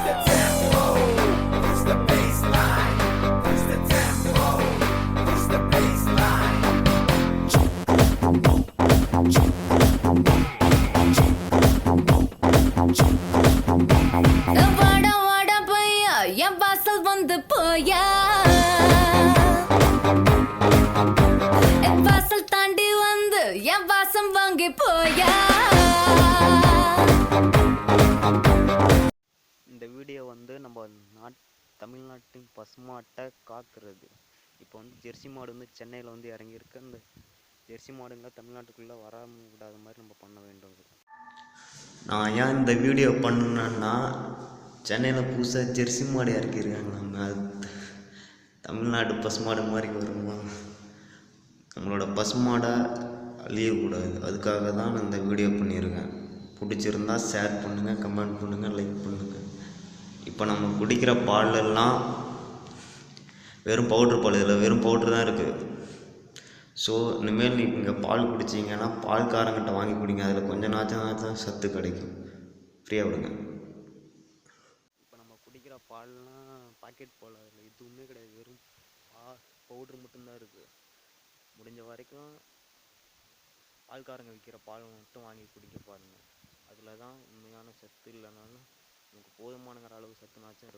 the tempo, push the baseline, push the tempo, push the baseline. வாடா வாடா பையா என் வாசல் வந்து போயா என் வாசல் தாண்டி வந்து என் வாசம் வாங்கி போயா. இந்த வீடியோ வந்து நம்ம தமிழ்நாட்டின் பசுமாட்டை காக்கிறது. இப்போ வந்து ஜெர்சி மாடு வந்து சென்னையில் வந்து இறங்கியிருக்கு. அந்த ஜெர்சி மாடுங்களை தமிழ்நாட்டுக்குள்ளே வராமல் விடாத மாதிரி நம்ம பண்ண வேண்டும். நான் ஏன் இந்த வீடியோ பண்ணேன்னா, சென்னையில் புதுசாக ஜெர்சி மாடு இறக்கியிருக்காங்க. அது தமிழ்நாடு பசுமாடு மாதிரி வருமா? நம்மளோட பசுமாடை அழியக்கூடாது, அதுக்காக தான் நான் இந்த வீடியோ பண்ணியிருக்கேன். பிடிச்சிருந்தா ஷேர் பண்ணுங்கள், கமெண்ட் பண்ணுங்கள், லைக் பண்ணுங்கள். இப்போ நம்ம குடிக்கிற பாலெல்லாம் வெறும் பவுட்ரு பால், இதில் வெறும் பவுட்ரு தான் இருக்குது. ஸோ இனிமேல் நீங்கள் பால் குடிச்சிங்கன்னா பால்காரங்கிட்ட வாங்கி குடிங்க, அதில் கொஞ்சம் நாச்சும் சத்து கிடைக்கும். ஃப்ரீயாக விடுங்க. இப்போ நம்ம குடிக்கிற பால்லாம் பாக்கெட் பால், அதில் எதுவுமே கிடையாது, வெறும் பவுட்ரு மட்டும்தான் இருக்குது. முடிஞ்ச வரைக்கும் பால்காரங்க விற்கிற பால் மட்டும் வாங்கி குடிக்க பாருங்கள். அதில் தான் உண்மையான சத்து, இல்லைனாலும் நமக்கு போதுமானங்கிற அளவு சத்துனாச்சும்